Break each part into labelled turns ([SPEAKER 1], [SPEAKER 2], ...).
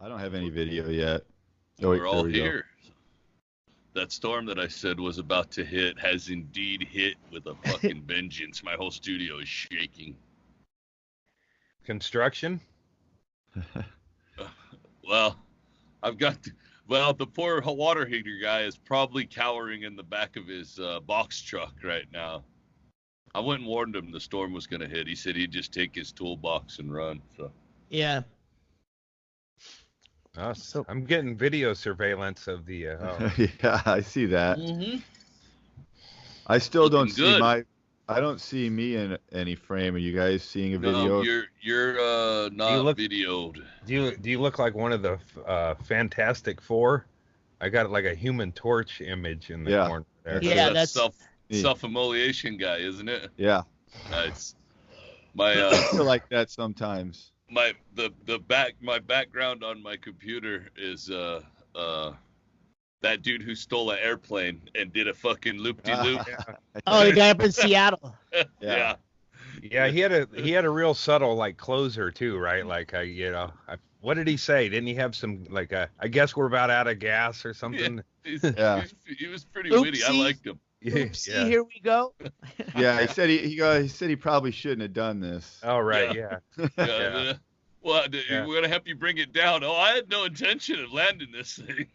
[SPEAKER 1] I don't have any video yet.
[SPEAKER 2] Oh, we're all here. That storm that I said was about to hit has indeed hit with a fucking vengeance. My whole studio is shaking.
[SPEAKER 3] Construction?
[SPEAKER 2] Well, the poor water heater guy is probably cowering in the back of his box truck right now. I went and warned him the storm was going to hit. He said he'd just take his toolbox and run. So.
[SPEAKER 4] Yeah.
[SPEAKER 3] Oh, so I'm getting video surveillance of the.
[SPEAKER 1] Yeah, I see that.
[SPEAKER 4] Mm-hmm.
[SPEAKER 1] I still
[SPEAKER 2] Looking
[SPEAKER 1] don't see
[SPEAKER 2] good.
[SPEAKER 1] I don't see me in any frame. Are you guys seeing a
[SPEAKER 2] No,
[SPEAKER 1] video?
[SPEAKER 2] you're not videoed.
[SPEAKER 3] Do you look like one of the Fantastic Four? I got like a Human Torch image in the corner there.
[SPEAKER 4] Yeah, that's
[SPEAKER 2] self-immolation guy, isn't it?
[SPEAKER 1] Yeah.
[SPEAKER 2] Nice. My
[SPEAKER 1] I feel like that sometimes.
[SPEAKER 2] my background on my computer is that dude who stole an airplane and did a fucking loop-de-loop.
[SPEAKER 4] Oh, the guy up in Seattle.
[SPEAKER 2] Yeah.
[SPEAKER 3] Yeah, he had a real subtle like closer too, right? Like what did he say? Didn't he have some like I guess we're about out of gas or something?
[SPEAKER 2] Yeah. He was pretty witty. I liked him.
[SPEAKER 4] Oopsie, here we go.
[SPEAKER 1] Yeah, he said he probably shouldn't have done this.
[SPEAKER 3] Oh right, yeah.
[SPEAKER 2] Well, we're gonna help you bring it down. Oh, I had no intention of landing this thing.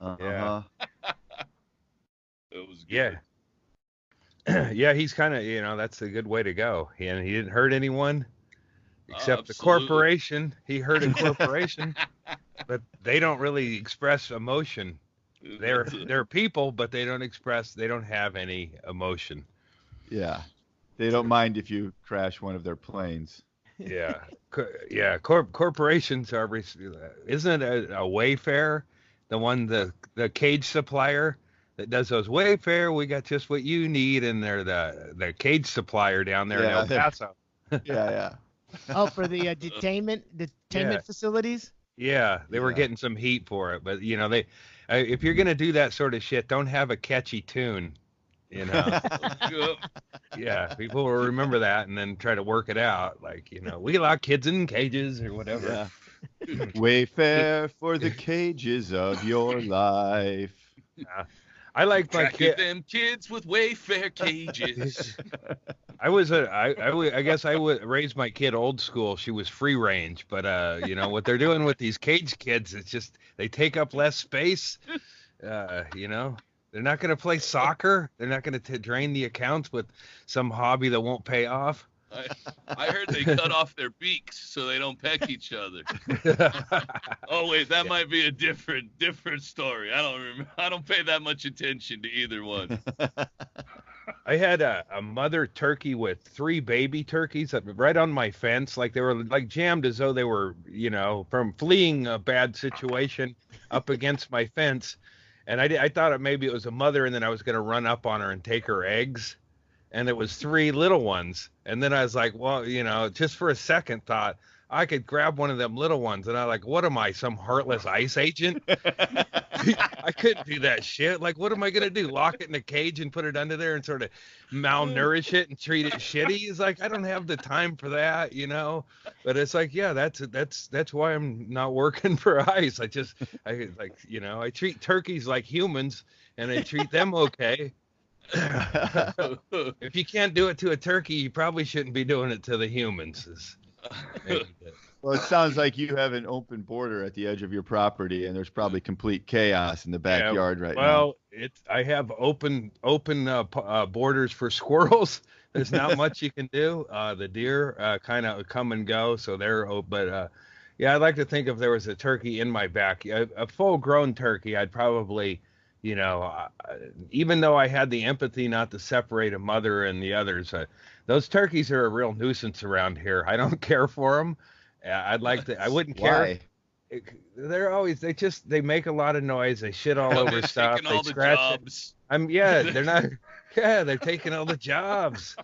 [SPEAKER 1] Uh-huh.
[SPEAKER 2] It was good.
[SPEAKER 3] Yeah. Yeah, he's kind of, that's a good way to go. He didn't hurt anyone except the corporation. He hurt a corporation, but they don't really express emotion. They're people, but they don't have any emotion.
[SPEAKER 1] Yeah. They don't mind if you crash one of their planes.
[SPEAKER 3] Yeah. Corporations are, isn't it a Wayfair? The one, the cage supplier that does those Wayfair, we got just what you need, and they're the cage supplier down there in El Paso.
[SPEAKER 1] Yeah.
[SPEAKER 4] Oh, for the detainment facilities?
[SPEAKER 3] Yeah, they were getting some heat for it, but if you're gonna do that sort of shit, don't have a catchy tune. Yeah, people will remember that and then try to work it out. Like, we lock kids in cages or whatever.
[SPEAKER 1] Yeah. Wayfair for the cages of your life.
[SPEAKER 3] Yeah. I like my
[SPEAKER 2] them kids with Wayfair cages.
[SPEAKER 3] I guess I would raise my kid old school. She was free range, but what they're doing with these cage kids, it's just they take up less space. They're not going to play soccer. They're not going to drain the accounts with some hobby that won't pay off.
[SPEAKER 2] I heard they cut off their beaks so they don't peck each other. Oh wait, that might be a different story. I don't remember. I don't pay that much attention to either one.
[SPEAKER 3] I had a mother turkey with 3 baby turkeys right on my fence. Like they were like jammed as though they were, from fleeing a bad situation up against my fence. And I thought maybe it was a mother, and then I was going to run up on her and take her eggs. And it was 3 little ones. And then I was like, well, just for a second thought, I could grab one of them little ones. And I like, what am I, some heartless ICE agent? I couldn't do that shit. Like, what am I going to do? Lock it in a cage and put it under there and sort of malnourish it and treat it shitty? It's like, I don't have the time for that, But it's like, yeah, that's why I'm not working for ICE. I treat turkeys like humans, and I treat them okay. If you can't do it to a turkey, you probably shouldn't be doing it to the humans.
[SPEAKER 1] Well, it sounds like you have an open border at the edge of your property, and there's probably complete chaos in the backyard right now.
[SPEAKER 3] Well, I have open borders for squirrels. There's not much you can do. The deer kind of come and go, so they're open. But I'd like to think if there was a turkey in my back, a full-grown turkey, I'd probably. Even though I had the empathy not to separate a mother and the others, those turkeys are a real nuisance around here. I don't care for them. I wouldn't care.
[SPEAKER 1] Why?
[SPEAKER 3] They make a lot of noise. They shit all over stuff.
[SPEAKER 2] Taking all the jobs.
[SPEAKER 3] They're not. Yeah, they're taking all the jobs.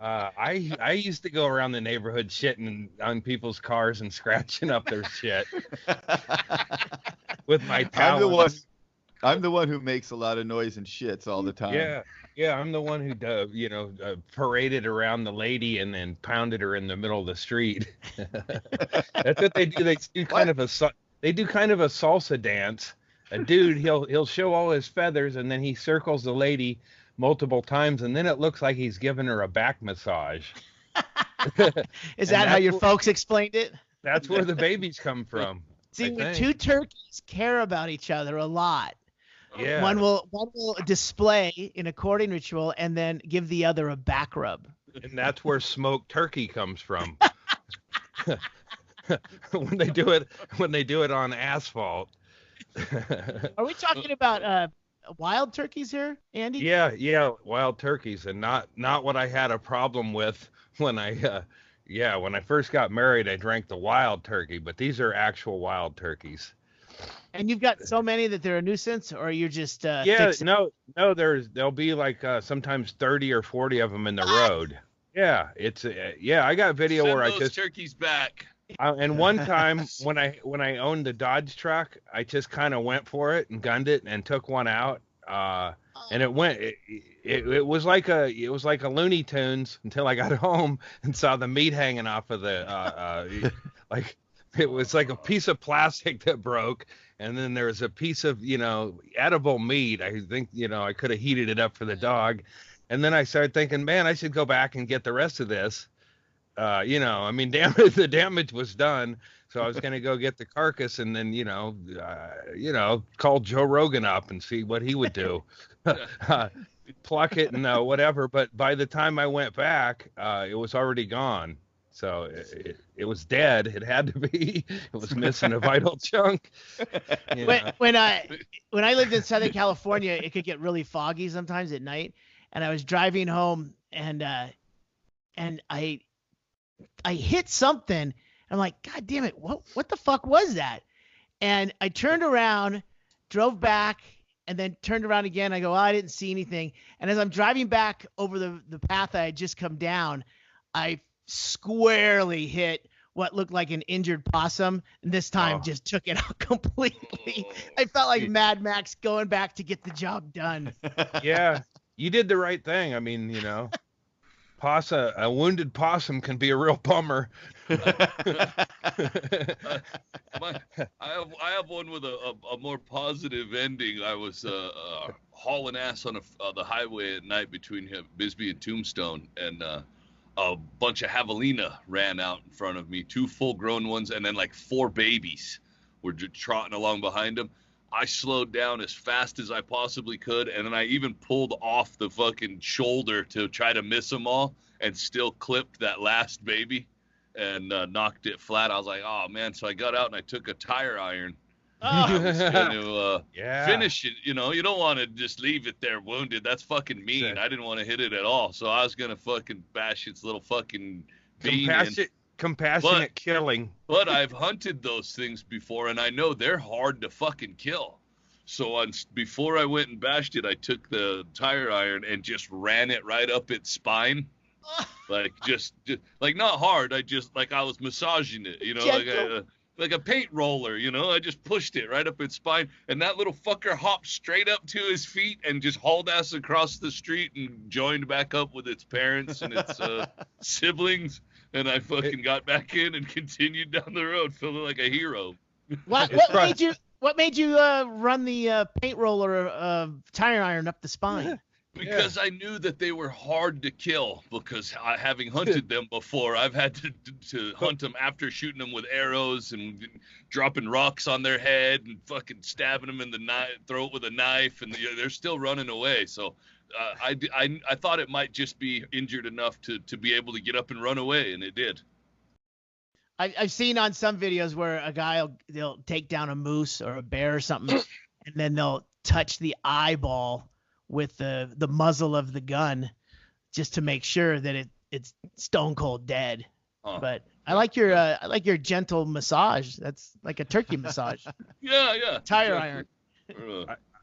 [SPEAKER 3] I used to go around the neighborhood shitting on people's cars and scratching up their shit with my talons.
[SPEAKER 1] I'm the one who makes a lot of noise and shits all the time.
[SPEAKER 3] Yeah, I'm the one who, paraded around the lady and then pounded her in the middle of the street. That's what they do. They do kind of they do kind of a salsa dance. A dude, he'll show all his feathers, and then he circles the lady multiple times, and then it looks like he's giving her a back massage.
[SPEAKER 4] Is that how your folks explained it?
[SPEAKER 3] That's where the babies come from.
[SPEAKER 4] See, when two turkeys care about each other a lot,
[SPEAKER 3] yeah,
[SPEAKER 4] one will display in a courting ritual and then give the other a back rub.
[SPEAKER 3] And that's where smoked turkey comes from. when they do it on asphalt.
[SPEAKER 4] Are we talking about wild turkeys here, Andy?
[SPEAKER 3] Yeah, wild turkeys, and not what I had a problem with when I first got married. I drank the wild turkey, but these are actual wild turkeys.
[SPEAKER 4] And you've got so many that they're a nuisance, or you're just
[SPEAKER 3] there'll be like sometimes 30 or 40 of them in the road. Yeah, it's I got video
[SPEAKER 2] Send
[SPEAKER 3] where
[SPEAKER 2] those
[SPEAKER 3] I just
[SPEAKER 2] turkeys back.
[SPEAKER 3] And one time when I owned the Dodge truck, I just kind of went for it and gunned it and took one out. And it was like a Looney Tunes until I got home and saw the meat hanging off of the like it was like a piece of plastic that broke, and then there was a piece of edible meat. I think I could have heated it up for the dog, and then I started thinking, man, I should go back and get the rest of this. The damage was done, so I was going to go get the carcass and then, call Joe Rogan up and see what he would do, pluck it and whatever. But by the time I went back, it was already gone. So it was dead. It had to be. It was missing a vital chunk.
[SPEAKER 4] When I lived in Southern California, it could get really foggy sometimes at night, and I was driving home and I hit something. I'm like, God damn it. What the fuck was that? And I turned around, drove back, and then turned around again. I go, I didn't see anything. And as I'm driving back over the path I had just come down, I squarely hit what looked like an injured possum. And this time just took it out completely. I felt like Mad Max going back to get the job done.
[SPEAKER 3] Yeah, you did the right thing. I mean, a wounded possum can be a real bummer.
[SPEAKER 2] I have one with a more positive ending. I was hauling ass on the highway at night between Bisbee and Tombstone, and a bunch of javelina ran out in front of me, 2 full-grown ones, and then like 4 babies were just trotting along behind them. I slowed down as fast as I possibly could, and then I even pulled off the fucking shoulder to try to miss them all, and still clipped that last baby and knocked it flat. I was like, oh, man. So I got out and I took a tire iron. I was going to finish it. You don't want to just leave it there wounded. That's fucking mean. I didn't want to hit it at all. So I was going to fucking bash its little fucking bean in.
[SPEAKER 3] Compassionate killing.
[SPEAKER 2] But I've hunted those things before, and I know they're hard to fucking kill. So before I went and bashed it, I took the tire iron and just ran it right up its spine. Like just like not hard. I was massaging it, like a paint roller, I just pushed it right up its spine, and that little fucker hopped straight up to his feet and just hauled ass across the street and joined back up with its parents and its siblings. And I fucking got back in and continued down the road feeling like a hero.
[SPEAKER 4] What made you run the paint roller tire iron up the spine?
[SPEAKER 2] Because I knew that they were hard to kill, because having hunted them before, I've had to hunt them after shooting them with arrows and dropping rocks on their head and fucking stabbing them in the throat with a knife, and they're still running away. So I thought it might just be injured enough to be able to get up and run away, and it did.
[SPEAKER 4] I've seen on some videos where a guy they'll take down a moose or a bear or something, and then they'll touch the eyeball with the muzzle of the gun just to make sure that it's stone cold dead. But I like your gentle massage. That's like a turkey massage.
[SPEAKER 2] Yeah.
[SPEAKER 4] Tire iron.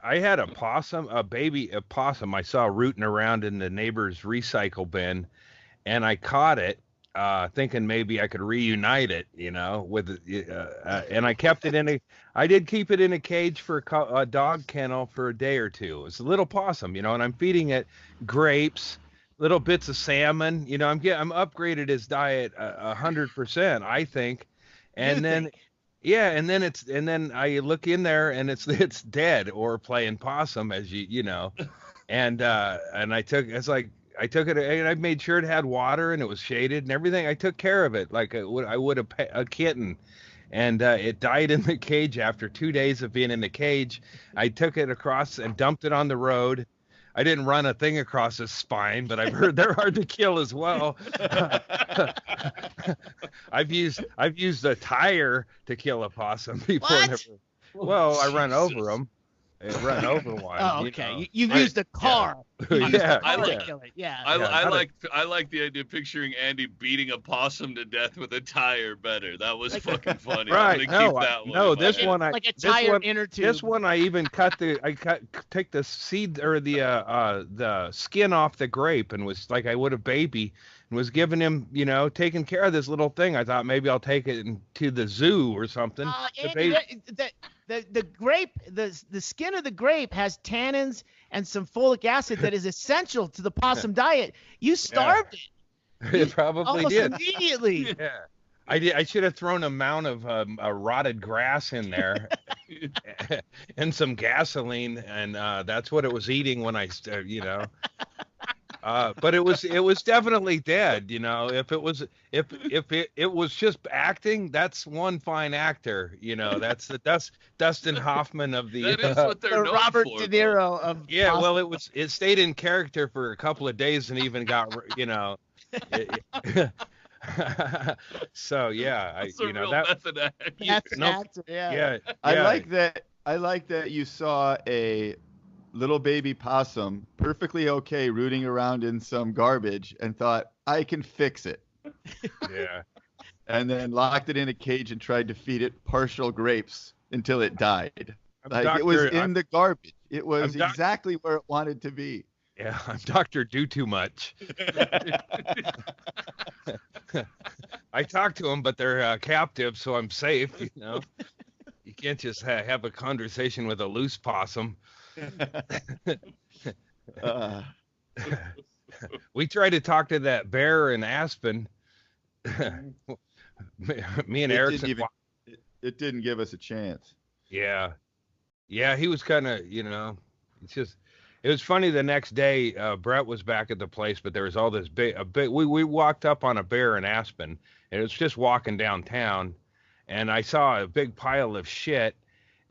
[SPEAKER 3] I had a possum I saw rooting around in the neighbor's recycle bin, and I caught it, thinking maybe I could reunite it, and I kept it I did keep it in a cage for a dog kennel for a day or two. It was a little possum, and I'm feeding it grapes, little bits of salmon. I'm upgraded his diet 100%, I think. And Yeah, and then I look in there and it's dead or playing possum, as you know, and I took it and I made sure it had water and it was shaded and everything. I took care of it like I would a kitten, and it died in the cage after 2 days of being in the cage. I took it across and dumped it on the road. I didn't run a thing across his spine, but I've heard they're hard to kill as well. I've used a tire to kill a possum before.
[SPEAKER 4] What?
[SPEAKER 3] Well, I run over them. I run over one.
[SPEAKER 4] Oh, okay. You've used a car.
[SPEAKER 3] Yeah.
[SPEAKER 2] I
[SPEAKER 3] like
[SPEAKER 2] the idea of picturing Andy beating a possum to death with a tire better. That was fucking funny.
[SPEAKER 3] Right.
[SPEAKER 2] This
[SPEAKER 3] one
[SPEAKER 4] like a tire inner tube.
[SPEAKER 3] This one I even take the seed or the skin off the grape and was like I would a baby and was giving him, taking care of this little thing. I thought maybe I'll take it to the zoo or something.
[SPEAKER 4] The grape, the skin of the grape has tannins and some folic acid that is essential to the possum diet. You starved it.
[SPEAKER 3] It probably
[SPEAKER 4] almost
[SPEAKER 3] did.
[SPEAKER 4] Immediately.
[SPEAKER 3] Yeah. I should have thrown a amount of rotted grass in there and some gasoline, and that's what it was eating when but it was definitely dead. If it was just acting, that's one fine actor. That's the Dustin Hoffman of the.
[SPEAKER 2] That is what they're known
[SPEAKER 4] Robert
[SPEAKER 2] for,
[SPEAKER 4] De Niro of.
[SPEAKER 3] Yeah,
[SPEAKER 4] possum.
[SPEAKER 3] well, it stayed in character for a couple of days and even got So yeah,
[SPEAKER 2] That's a real
[SPEAKER 3] that.
[SPEAKER 2] method act.
[SPEAKER 4] That's an actor,
[SPEAKER 3] Yeah.
[SPEAKER 1] I like that you saw a little baby possum perfectly okay rooting around in some garbage and thought, I can fix it.
[SPEAKER 3] Yeah.
[SPEAKER 1] And then locked it in a cage and tried to feed it partial grapes until it died. It was in the garbage. It was exactly where it wanted to be.
[SPEAKER 3] Yeah, I'm Dr. Do Too Much. I talk to them, but they're captive, so I'm safe, You can't just have a conversation with a loose possum. We tried to talk to that bear in Aspen. Me and Erickson.
[SPEAKER 1] It didn't give us a chance.
[SPEAKER 3] Yeah, he was kind of, it was funny. The next day, Brett was back at the place, but there was all this we walked up on a bear in Aspen, and it was just walking downtown, and I saw a big pile of shit.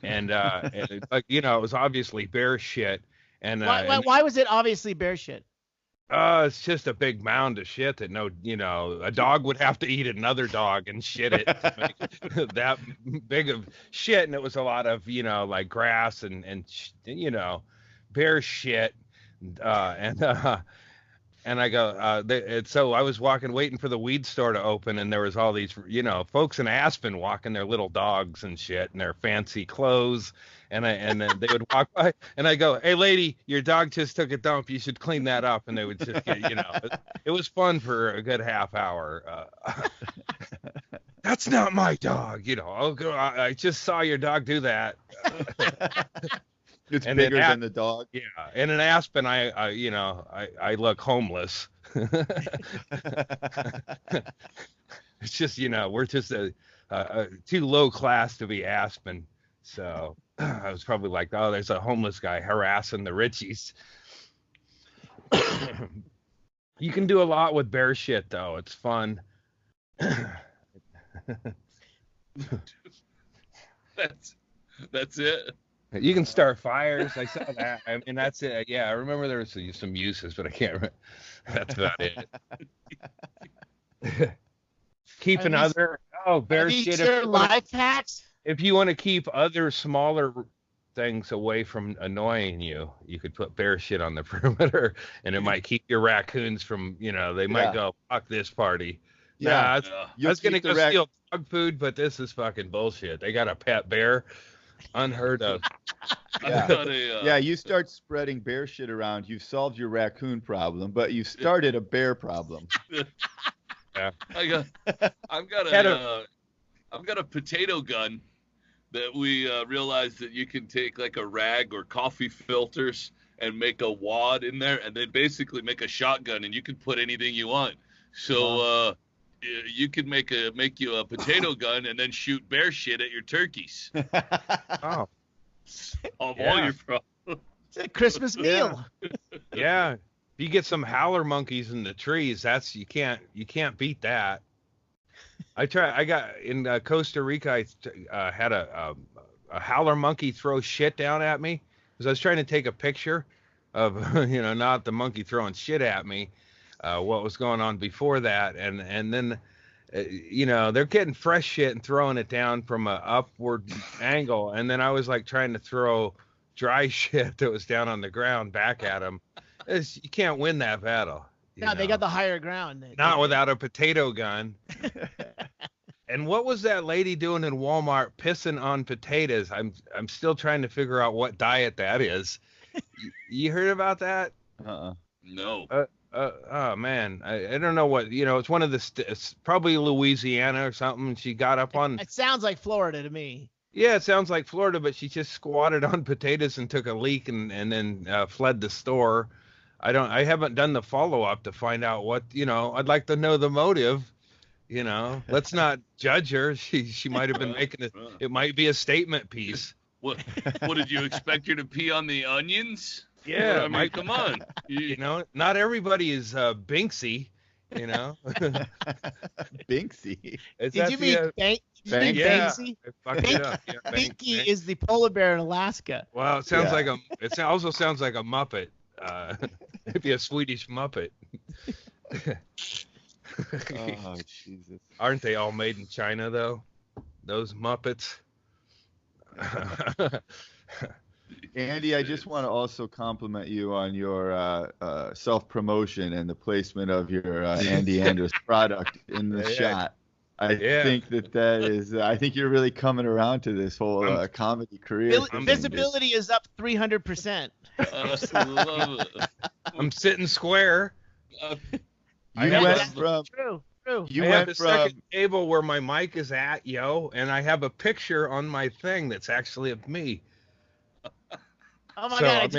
[SPEAKER 3] And it was obviously bear shit. And
[SPEAKER 4] why was it obviously bear shit?
[SPEAKER 3] It's just a big mound of shit that a dog would have to eat another dog and shit it to make that big of shit. And it was a lot of like grass and bear shit. And I go, so I was waiting for the weed store to open, and there was all these, folks in Aspen walking their little dogs and shit, and their fancy clothes, and then they would walk by, and I go, hey lady, your dog just took a dump, you should clean that up, and they would just get, it was fun for a good half hour. That's not my dog, I just saw your dog do that.
[SPEAKER 1] It's bigger than the dog.
[SPEAKER 3] Yeah, and in Aspen, I look homeless. It's just, we're just too low class to be Aspen. So I was probably like, oh, there's a homeless guy harassing the Richies. You can do a lot with bear shit, though. It's fun.
[SPEAKER 2] That's it.
[SPEAKER 3] You can start fires. I saw that. I mean, that's it. Yeah, I remember there was some uses, but I can't remember. That's about it. Keeping bear shit.
[SPEAKER 4] Life hacks?
[SPEAKER 3] If you want to keep other smaller things away from annoying you, you could put bear shit on the perimeter, and it might keep your raccoons from, they might go, fuck this party.
[SPEAKER 1] Yeah.
[SPEAKER 3] I was going to go steal dog food, but this is fucking bullshit. They got a pet bear. Unheard of.
[SPEAKER 1] Yeah. You start spreading bear shit around, you've solved your raccoon problem, but you started a bear problem.
[SPEAKER 3] Yeah.
[SPEAKER 2] I've got a potato gun that we realized that you can take like a rag or coffee filters and make a wad in there, and then basically make a shotgun, and you can put anything you want. So you could make you a potato gun and then shoot bear shit at your turkeys.
[SPEAKER 3] Oh,
[SPEAKER 2] Solve all
[SPEAKER 3] Yeah.
[SPEAKER 2] your problems.
[SPEAKER 4] It's a Christmas meal.
[SPEAKER 3] yeah. If you get some howler monkeys in the trees, you can't beat that. I got in Costa Rica. I had a howler monkey throw shit down at me because I was trying to take a picture of, not the monkey throwing shit at me, what was going on before that, and then, they're getting fresh shit and throwing it down from a upward angle, and then I was like trying to throw dry shit that was down on the ground back at them. You can't win that battle.
[SPEAKER 4] No, they got the higher ground.
[SPEAKER 3] Not without a potato gun. And what was that lady doing in Walmart pissing on potatoes? I'm still trying to figure out what diet that is. You heard about that?
[SPEAKER 2] No.
[SPEAKER 3] Oh man, I don't know what, it's one of it's probably Louisiana or something. She got up on.
[SPEAKER 4] It sounds like Florida to me.
[SPEAKER 3] Yeah, it sounds like Florida, but she just squatted on potatoes and took a leak and then fled the store. I haven't done the follow up to find out what, I'd like to know the motive. Let's not judge her. She might have been making it might be a statement piece.
[SPEAKER 2] What did you expect her to pee on the onions?
[SPEAKER 3] Yeah,
[SPEAKER 2] I mean, come on.
[SPEAKER 3] Not everybody is Binksy,
[SPEAKER 1] Binksy.
[SPEAKER 4] Did you mean Banksy?
[SPEAKER 3] I fucked it up. Yeah,
[SPEAKER 4] Binky is the polar bear in Alaska.
[SPEAKER 3] Well, it sounds like it also sounds like a Muppet. Maybe a Swedish Muppet.
[SPEAKER 1] Oh, Jesus.
[SPEAKER 3] Aren't they all made in China, though? Those Muppets.
[SPEAKER 1] Andy, I just want to also compliment you on your self-promotion and the placement of your Andy Andrist product in the shot. I think that is. I think you're really coming around to this whole comedy career.
[SPEAKER 4] Visibility is up 300%.
[SPEAKER 2] I love it.
[SPEAKER 3] I'm sitting square.
[SPEAKER 1] You went from.
[SPEAKER 4] True.
[SPEAKER 1] You
[SPEAKER 3] I
[SPEAKER 1] went
[SPEAKER 3] have the
[SPEAKER 1] from.
[SPEAKER 3] second table where my mic is at, and I have a picture on my thing that's actually of me.
[SPEAKER 4] Oh my God!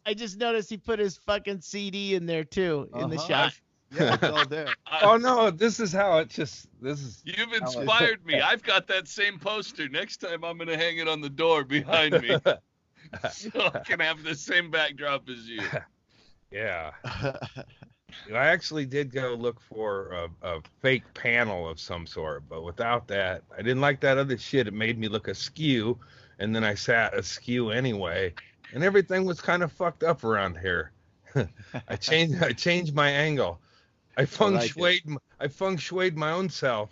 [SPEAKER 4] I just noticed he put his fucking CD in there too in the shot.
[SPEAKER 1] Yeah, it's all there.
[SPEAKER 3] Oh no, this is.
[SPEAKER 2] You've inspired me. I've got that same poster. Next time I'm gonna hang it on the door behind me, so I can have the same backdrop as you.
[SPEAKER 3] Yeah. I actually did go look for a fake panel of some sort, but without that, I didn't like that other shit. It made me look askew, and then I sat askew anyway, and everything was kind of fucked up around here. I changed my angle. I feng shuied my own self.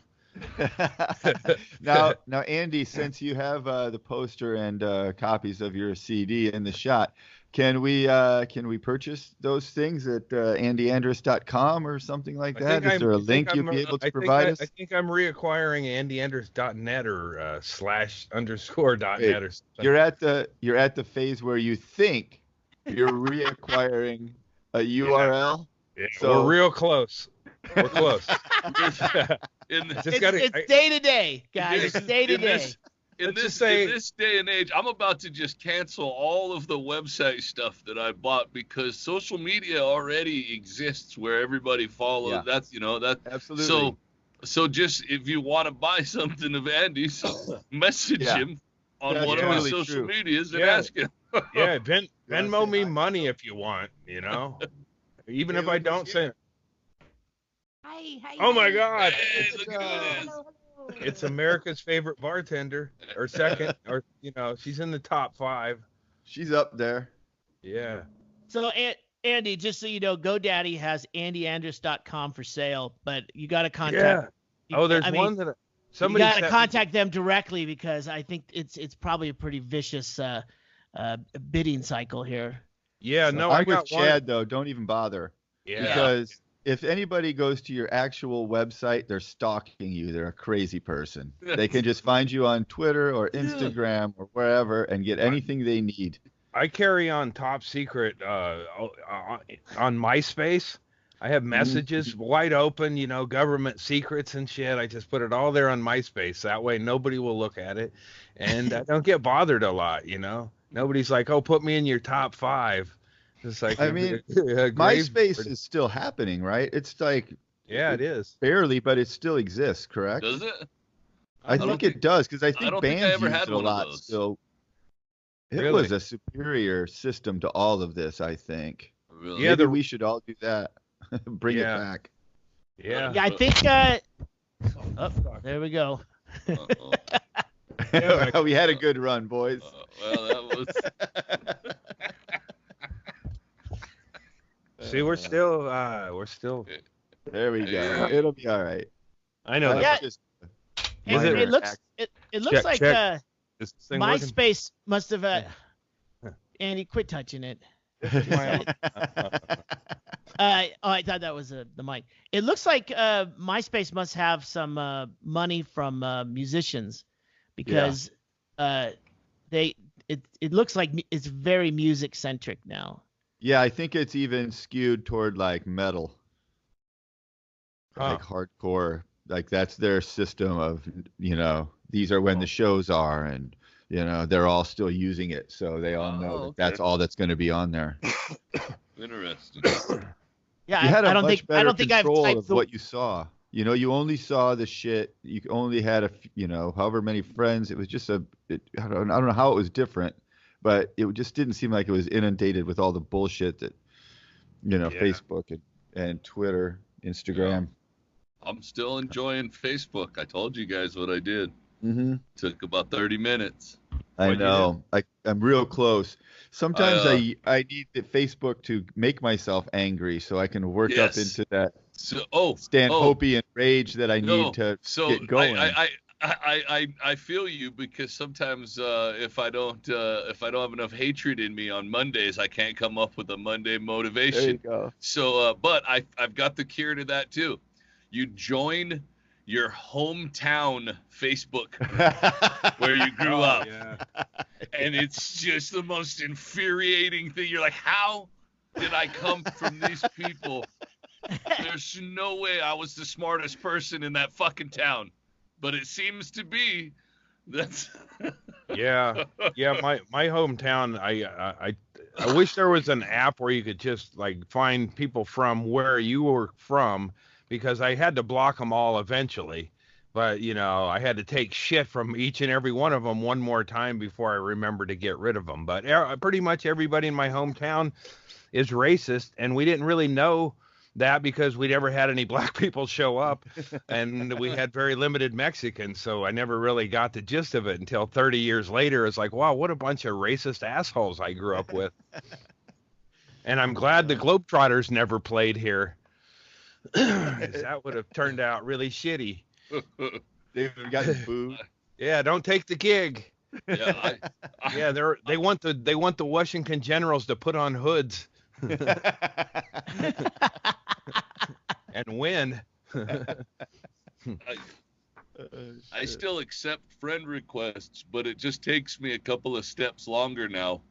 [SPEAKER 1] Now, Andy, since you have the poster and copies of your CD in the shot, can we purchase those things at andyandrist.com or something like that? Is there a link you'd be able to provide us?
[SPEAKER 3] I think I'm reacquiring andyandrist.net or /_.net or something.
[SPEAKER 1] You're at the phase where you think you're reacquiring a URL.
[SPEAKER 3] Yeah,
[SPEAKER 1] So
[SPEAKER 3] we're real close. We're close.
[SPEAKER 4] It's day to day, guys. It's day to day.
[SPEAKER 2] In this day and age, I'm about to just cancel all of the website stuff that I bought because social media already exists where everybody follows.
[SPEAKER 1] Yeah.
[SPEAKER 2] That's that.
[SPEAKER 1] Absolutely.
[SPEAKER 2] So just if you want to buy something of Andy's, message him on
[SPEAKER 1] That's
[SPEAKER 2] one
[SPEAKER 1] totally
[SPEAKER 2] of his social
[SPEAKER 1] true.
[SPEAKER 2] medias and
[SPEAKER 3] Yeah.
[SPEAKER 2] ask him.
[SPEAKER 3] Yeah, Venmo me money if you want, even if I don't send it.
[SPEAKER 5] Hi.
[SPEAKER 3] Oh my God.
[SPEAKER 2] Hey, look at this.
[SPEAKER 3] It's America's favorite bartender, or second, or she's in the top 5.
[SPEAKER 1] She's up there.
[SPEAKER 3] Yeah.
[SPEAKER 4] So, Andy, just so you know, GoDaddy has andyandrist.com for sale, but you got to contact.
[SPEAKER 3] Yeah. Oh, there's one that somebody.
[SPEAKER 4] You got to contact them directly because I think it's probably a pretty vicious bidding cycle here.
[SPEAKER 3] Yeah.
[SPEAKER 1] So
[SPEAKER 3] no,
[SPEAKER 1] I'm
[SPEAKER 3] I got
[SPEAKER 1] with Chad though. Don't even bother.
[SPEAKER 3] Yeah.
[SPEAKER 1] Because if anybody goes to your actual website, they're stalking you. They're a crazy person. They can just find you on Twitter or Instagram or wherever and get anything they need.
[SPEAKER 3] I carry on top secret on MySpace. I have messages wide open, government secrets and shit. I just put it all there on MySpace. That way nobody will look at it. And I don't get bothered a lot, Nobody's like, oh, put me in your top 5. It's like,
[SPEAKER 1] I mean, MySpace is still happening, right? It's like
[SPEAKER 3] Yeah, it is.
[SPEAKER 1] Barely, but it still exists, correct?
[SPEAKER 2] Does it?
[SPEAKER 1] I think it does, because I
[SPEAKER 2] don't
[SPEAKER 1] think
[SPEAKER 2] think I
[SPEAKER 1] bands
[SPEAKER 2] ever
[SPEAKER 1] use
[SPEAKER 2] had
[SPEAKER 1] it a
[SPEAKER 2] one of
[SPEAKER 1] lot
[SPEAKER 2] those.
[SPEAKER 1] still. It
[SPEAKER 3] Really?
[SPEAKER 1] was a superior system to all of this, I think.
[SPEAKER 2] Really?
[SPEAKER 3] Yeah,
[SPEAKER 1] Maybe we should all do that. Bring it
[SPEAKER 3] Yeah.
[SPEAKER 1] back.
[SPEAKER 3] Yeah.
[SPEAKER 4] Yeah, I think. Oh, there we go.
[SPEAKER 2] Uh-oh.
[SPEAKER 3] Yeah,
[SPEAKER 1] We had a good run, boys.
[SPEAKER 2] Well, that was.
[SPEAKER 3] See, we're still.
[SPEAKER 1] There we go.
[SPEAKER 2] Yeah.
[SPEAKER 1] It'll be all right.
[SPEAKER 3] I know.
[SPEAKER 4] Yeah.
[SPEAKER 3] That.
[SPEAKER 1] Just
[SPEAKER 3] Is
[SPEAKER 1] minor
[SPEAKER 4] It looks.
[SPEAKER 1] accident.
[SPEAKER 4] It looks like
[SPEAKER 3] check. Is this thing working?
[SPEAKER 4] MySpace must have. Andy, quit touching it. I thought that was the mic. It looks like MySpace must have some money from musicians, because it looks like it's very music centric now.
[SPEAKER 1] Yeah, I think it's even skewed toward like metal, like hardcore. Like that's their system of, these are when the shows are, and they're all still using it, so they all know that's all that's going to be on there.
[SPEAKER 2] Interesting.
[SPEAKER 4] Yeah,
[SPEAKER 1] You had
[SPEAKER 4] I don't think
[SPEAKER 1] better
[SPEAKER 4] I don't think I've
[SPEAKER 1] control
[SPEAKER 4] typed
[SPEAKER 1] of what you saw. You only saw the shit. You only had however many friends. It was just I don't know how it was different, but it just didn't seem like it was inundated with all the bullshit that, Facebook and Twitter, Instagram.
[SPEAKER 2] Yeah. I'm still enjoying Facebook. I told you guys what I did.
[SPEAKER 1] Mm-hmm.
[SPEAKER 2] Took about 30 minutes.
[SPEAKER 1] I know. I'm real close. Sometimes I need the Facebook to make myself angry so I can work up into that Stanhopean rage that I need to get going.
[SPEAKER 2] I feel you, because sometimes if I don't have enough hatred in me on Mondays, I can't come up with a Monday motivation.
[SPEAKER 1] There you go.
[SPEAKER 2] So, but I've got the cure to that too. You join your hometown Facebook group where you grew up.
[SPEAKER 3] Yeah.
[SPEAKER 2] And it's just the most infuriating thing. You're like, how did I come from these people? There's no way I was the smartest person in that fucking town. But it seems to be. That's
[SPEAKER 3] Yeah. My hometown, I wish there was an app where you could just like find people from where you were from, because I had to block them all eventually. But, I had to take shit from each and every one of them one more time before I remembered to get rid of them. But pretty much everybody in my hometown is racist, and we didn't really know that because we never had any black people show up, and we had very limited Mexicans, so I never really got the gist of it until 30 years later. It's like, wow, what a bunch of racist assholes I grew up with. And I'm glad the Globetrotters never played here. That would have turned out really shitty.
[SPEAKER 1] They've gotten booed.
[SPEAKER 3] Yeah, don't take the gig.
[SPEAKER 2] yeah.
[SPEAKER 3] Yeah, they want the Washington Generals to put on hoods and win.
[SPEAKER 2] I still accept friend requests, but it just takes me a couple of steps longer now,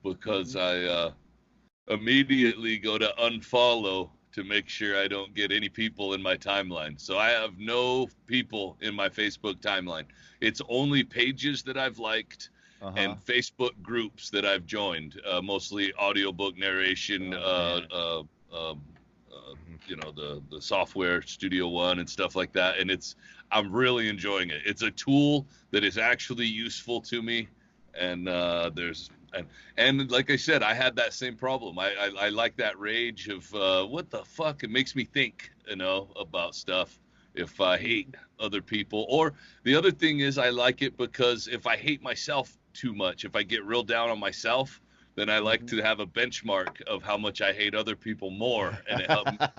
[SPEAKER 2] because I immediately go to unfollow to make sure I don't get any people in my timeline. So I have no people in my Facebook timeline. It's only pages that I've liked and Facebook groups that I've joined, mostly audiobook narration, the software Studio One and stuff like that. And I'm really enjoying it. It's a tool that is actually useful to me. And and like I said, I had that same problem. I like that rage of what the fuck. It makes me think, about stuff. If I hate other people, or the other thing is, I like it because if I hate myself too much, if I get real down on myself, then I like to have a benchmark of how much I hate other people more, and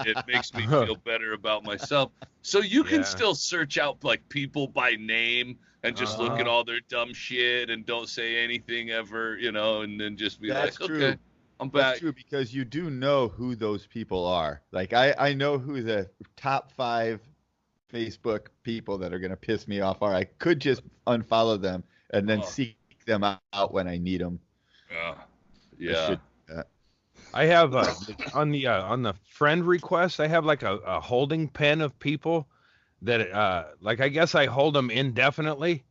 [SPEAKER 2] it makes me feel better about myself. So you can still search out like people by name and just look at all their dumb shit and don't say anything ever, and then just be
[SPEAKER 1] That's
[SPEAKER 2] like,
[SPEAKER 1] true.
[SPEAKER 2] okay, I'm back.
[SPEAKER 1] That's true, because you do know who those people are. Like I know who the top 5 Facebook people that are going to piss me off are. I could just unfollow them and then seek them out when I need them.
[SPEAKER 2] Yeah.
[SPEAKER 3] I have on the friend request, I have like a holding pen of people that like I guess I hold them indefinitely,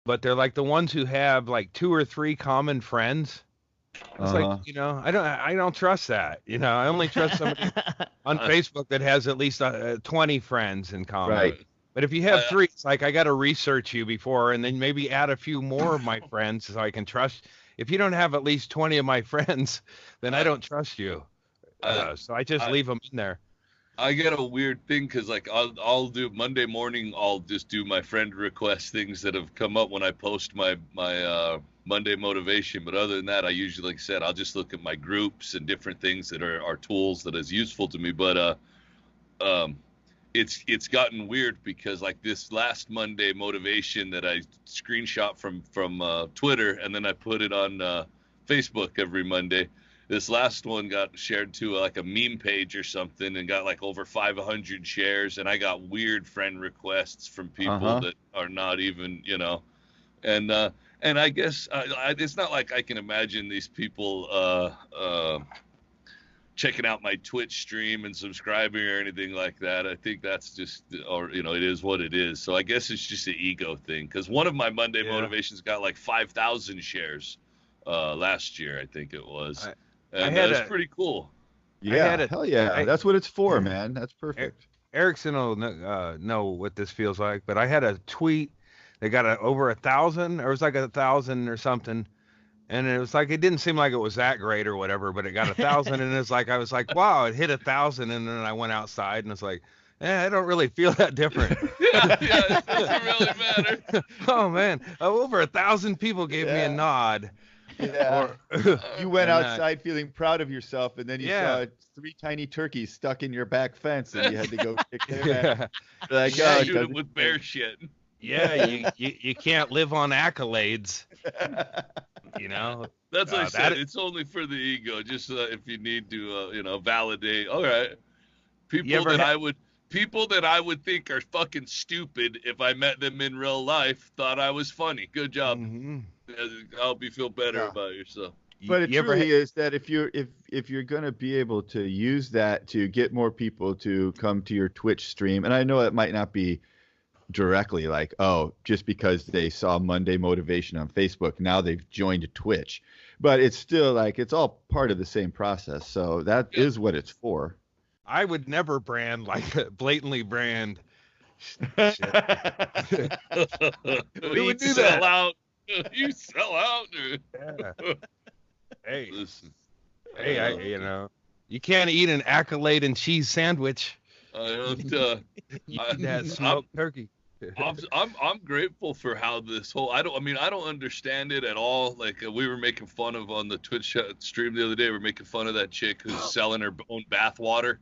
[SPEAKER 3] but they're like the ones who have like 2 or 3 common friends. It's like, I don't trust that. I only trust somebody on Facebook that has at least 20 friends in common.
[SPEAKER 1] Right.
[SPEAKER 3] But if you have 3, it's like I got to research you before and then maybe add a few more of my friends so I can trust. If you don't have at least 20 of my friends, then I don't trust you. So I just leave them in there.
[SPEAKER 2] I get a weird thing because like I'll do Monday morning. I'll just do my friend request things that have come up when I post my Monday motivation. But other than that, I usually, like I said, I'll just look at my groups and different things that are tools that is useful to me. But it's gotten weird because like this last Monday motivation that I screenshot from Twitter and then I put it on Facebook every Monday. This last one got shared to like a meme page or something and got like over 500 shares. And I got weird friend requests from people that are not even, and I guess it's not like I can imagine these people checking out my Twitch stream and subscribing or anything like that. I think that's just, it is what it is. So I guess it's just an ego thing. Because one of my Monday motivations got like 5,000 shares last year, I think it was. And that's pretty cool.
[SPEAKER 1] Yeah, hell yeah. That's what it's for, man. That's perfect.
[SPEAKER 3] Erickson will know what this feels like, but I had a tweet that got over 1,000, or it was like 1,000 or something. And it was like, it didn't seem like it was that great or whatever, but it got 1,000. And it's like, I was like, wow, it hit 1,000. And then I went outside and it's like, I don't really feel that different.
[SPEAKER 2] It doesn't really matter.
[SPEAKER 3] Oh man, over 1,000 people gave me a nod.
[SPEAKER 1] Yeah. You went outside feeling proud of yourself, and then you saw 3 tiny turkeys stuck in your back fence, and you had to go kick their ass. Like,
[SPEAKER 2] shoot them with bear shit.
[SPEAKER 3] Yeah, you can't live on accolades.
[SPEAKER 2] That's what I said. It's only for the ego, just if you need to, validate. All right, people that I would think are fucking stupid if I met them in real life thought I was funny. Good job. Mm-hmm. I'll help you feel better about yourself.
[SPEAKER 1] But it truly is that if you're gonna be able to use that to get more people to come to your Twitch stream, and I know it might not be directly like, just because they saw Monday Motivation on Facebook, now they've joined Twitch, but it's still like it's all part of the same process. So that is what it's for.
[SPEAKER 3] I would never blatantly brand.
[SPEAKER 2] You would sell out. You sell out, dude.
[SPEAKER 3] Yeah. Hey,
[SPEAKER 2] listen.
[SPEAKER 3] Hey, you can't eat an accolade and cheese sandwich.
[SPEAKER 2] I don't.
[SPEAKER 3] That smoked turkey.
[SPEAKER 2] I'm grateful for how this whole. I don't understand it at all. Like we were making fun of on the Twitch stream the other day. We're making fun of that chick who's selling her own bath water,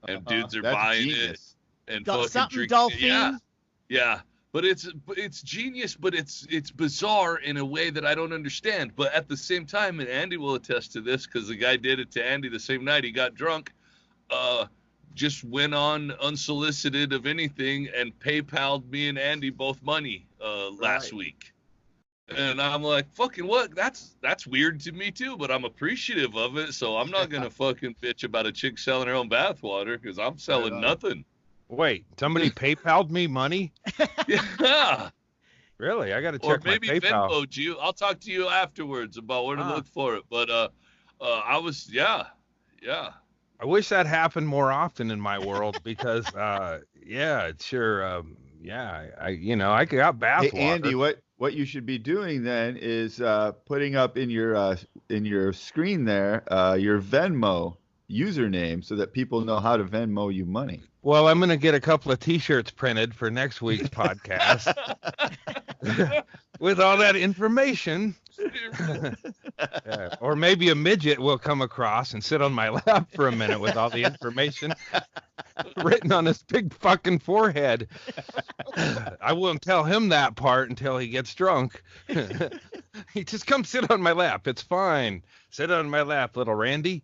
[SPEAKER 2] and dudes are buying
[SPEAKER 1] genius.
[SPEAKER 2] it and fucking drinking
[SPEAKER 4] Dolphin.
[SPEAKER 2] it. Yeah. But it's genius, but it's bizarre in a way that I don't understand. But at the same time, and Andy will attest to this because the guy did it to Andy the same night. He got drunk, just went on Unsolicited of anything and PayPal'd me and Andy both money last week. And I'm like, fucking what? That's weird to me too, but I'm appreciative of it. So I'm not gonna fucking bitch about a chick selling her own bathwater because I'm selling nothing.
[SPEAKER 3] Wait, somebody PayPal'd me money?
[SPEAKER 2] Yeah.
[SPEAKER 3] Really? I got to check my PayPal. Or maybe
[SPEAKER 2] Venmo'd you. I'll talk to you afterwards about where to look for it. But I was, yeah.
[SPEAKER 3] I wish that happened more often in my world because, it's sure, I got bathwater.
[SPEAKER 1] Hey, Andy, what you should be doing then is putting up in your screen there your Venmo username so that people know how to Venmo you money.
[SPEAKER 3] Well, I'm going to get a couple of T-shirts printed for next week's podcast with all that information. Or maybe a midget will come across and sit on my lap for a minute with all the information written on his big fucking forehead. I won't tell him that part until he gets drunk. He just come sit on my lap. It's fine. Sit on my lap, little Randy.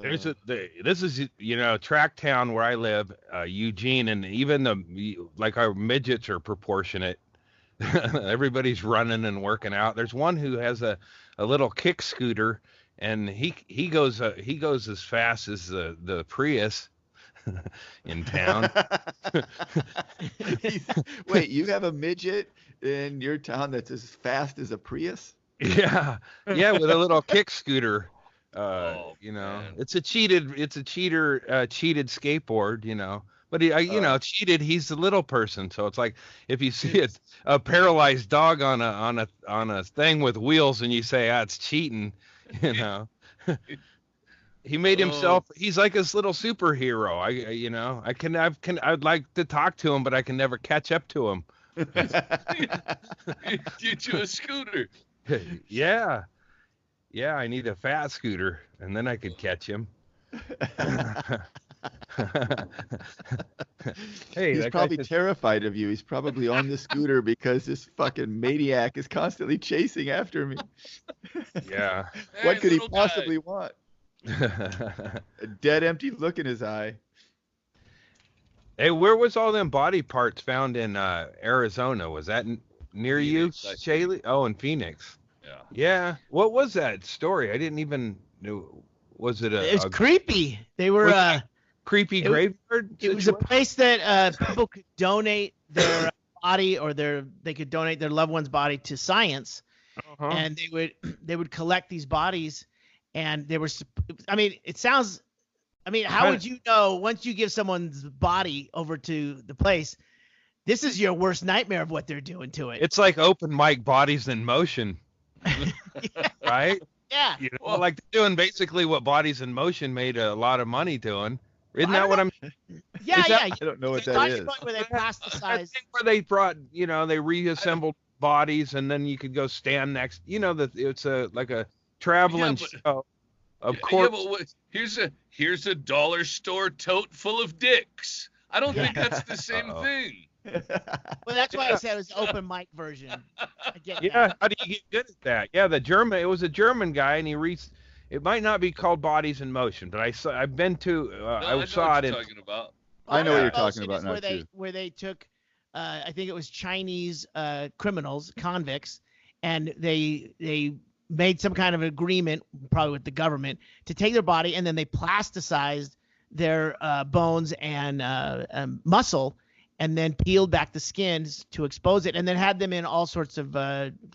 [SPEAKER 3] This is track town where I live, Eugene, and even our midgets are proportionate. Everybody's running and working out. There's one who has a little kick scooter, and he goes as fast as the Prius. in town.
[SPEAKER 1] Wait, you have a midget in your town that's as fast as a Prius?
[SPEAKER 3] Yeah, with a little kick scooter.
[SPEAKER 2] Man.
[SPEAKER 3] It's a cheated skateboard, But he, cheated. He's the little person, so it's like if you see a paralyzed dog on a thing with wheels, and you say, it's cheating, He made himself. He's like this little superhero. I'd like to talk to him, but I can never catch up to him.
[SPEAKER 2] Get you a scooter.
[SPEAKER 3] Yeah, I need a fat scooter, and then I could catch him. Hey,
[SPEAKER 1] he's probably terrified of you. He's probably on the scooter because this fucking maniac is constantly chasing after me.
[SPEAKER 3] Yeah.
[SPEAKER 1] What could he possibly want? A dead, empty look in his eye.
[SPEAKER 3] Hey, where was all them body parts found in Arizona? Was that near Phoenix, you, Chaille? Oh, in Phoenix. Yeah. What was that story? I didn't even know. Was it
[SPEAKER 4] It was creepy. They were
[SPEAKER 3] creepy graveyard.
[SPEAKER 4] It was a place that people could donate their body, or they could donate their loved one's body to science, and they would collect these bodies, and they were. It sounds. How would you know once you give someone's body over to the place? This is your worst nightmare of what they're doing to it.
[SPEAKER 3] It's like open mic Bodies in Motion. Right?
[SPEAKER 4] Yeah.
[SPEAKER 3] Like they're doing basically what Bodies in Motion made a lot of money doing. Isn't that what I'm?
[SPEAKER 4] Yeah.
[SPEAKER 1] I don't know what that is.
[SPEAKER 4] Where they plasticized.
[SPEAKER 3] Where they brought, they reassembled bodies, and then you could go stand next. It's like a traveling show. Of course.
[SPEAKER 2] Yeah, but here's a dollar store tote full of dicks. I don't think that's the same thing.
[SPEAKER 4] Well, that's why I said it was the open mic version. I get
[SPEAKER 3] that. How do you get good at that? Yeah, it was a German guy, and it might not be called Bodies in Motion, but I've been to, I saw it in.
[SPEAKER 2] Talking about.
[SPEAKER 1] I know what you're talking about now, too.
[SPEAKER 4] Where they took, I think it was Chinese criminals, convicts, and they made some kind of agreement, probably with the government, to take their body, and then they plasticized their bones and muscle, and then peeled back the skins to expose it, and then had them in all sorts of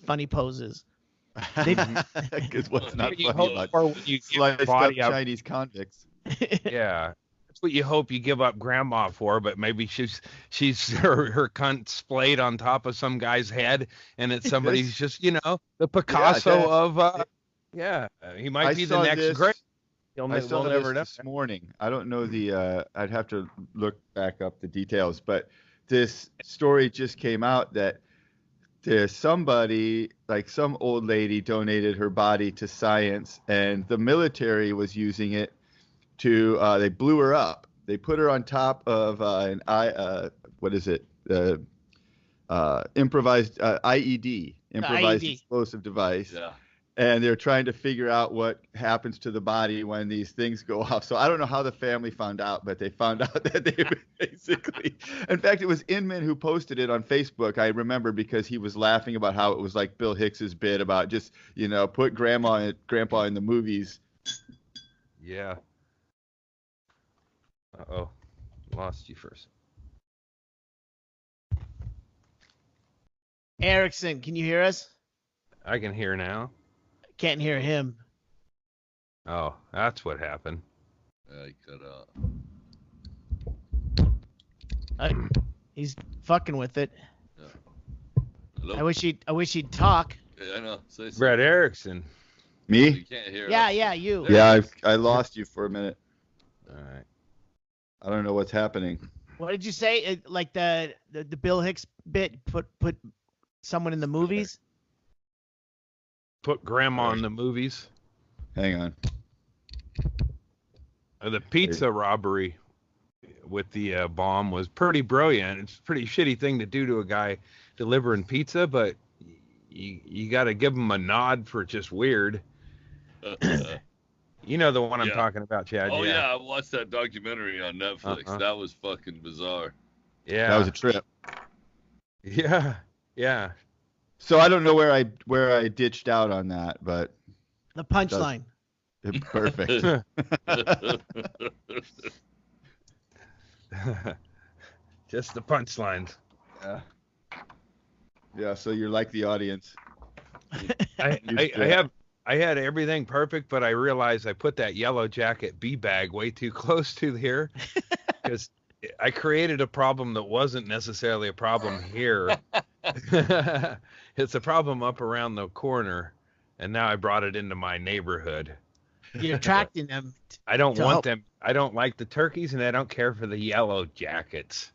[SPEAKER 4] funny poses.
[SPEAKER 1] Because what's not funny about
[SPEAKER 3] when you
[SPEAKER 1] sliced up Chinese convicts?
[SPEAKER 3] Yeah, that's what you hope you give up grandma for, but maybe she's her cunt splayed on top of some guy's head, and it's somebody's just the Picasso of he might be the next great.
[SPEAKER 1] I saw this morning. I don't know I'd have to look back up the details, but this story just came out that there's somebody, like some old lady, donated her body to science, and the military was using it to. They blew her up. They put her on top of improvised IED, improvised explosive device. Yeah. And they're trying to figure out what happens to the body when these things go off. So I don't know how the family found out, but they found out that they basically. In fact, it was Inman who posted it on Facebook. I remember because he was laughing about how it was like Bill Hicks's bit about just put grandma and grandpa in the movies.
[SPEAKER 3] Yeah. Uh-oh, lost you first.
[SPEAKER 4] Erickson, can you hear us?
[SPEAKER 3] I can hear now.
[SPEAKER 4] Can't hear him.
[SPEAKER 3] Oh, that's what happened.
[SPEAKER 2] He cut out.
[SPEAKER 4] He's fucking with it.
[SPEAKER 2] Yeah. Hello?
[SPEAKER 4] I wish he'd talk.
[SPEAKER 2] Yeah, I know. Say so.
[SPEAKER 3] Brett Erickson.
[SPEAKER 1] Me?
[SPEAKER 2] You can't hear us.
[SPEAKER 4] Yeah, you.
[SPEAKER 1] Yeah, I lost you for a minute.
[SPEAKER 3] All right.
[SPEAKER 1] I don't know what's happening.
[SPEAKER 4] What did you say? Like the Bill Hicks bit, put someone in the movies?
[SPEAKER 3] Put grandma in the movies.
[SPEAKER 1] Hang on.
[SPEAKER 3] The pizza robbery with the bomb was pretty brilliant. It's a pretty shitty thing to do to a guy delivering pizza, but you got to give him a nod for just weird. You know the one I'm talking about, Chad.
[SPEAKER 2] Oh, yeah. I watched that documentary on Netflix. That was fucking bizarre.
[SPEAKER 3] Yeah.
[SPEAKER 1] That was a trip.
[SPEAKER 3] Yeah.
[SPEAKER 1] So I don't know where I ditched out on that, but
[SPEAKER 4] the punchline.
[SPEAKER 1] Perfect.
[SPEAKER 3] Just the punchlines.
[SPEAKER 1] Yeah. Yeah. So you're like the audience.
[SPEAKER 3] I had everything perfect, but I realized I put that yellow jacket bee bag way too close to here because I created a problem that wasn't necessarily a problem here. It's a problem up around the corner, and now I brought it into my neighborhood.
[SPEAKER 4] You're attracting them.
[SPEAKER 3] I don't want
[SPEAKER 4] help.
[SPEAKER 3] them. I don't like the turkeys, and I don't care for the yellow jackets.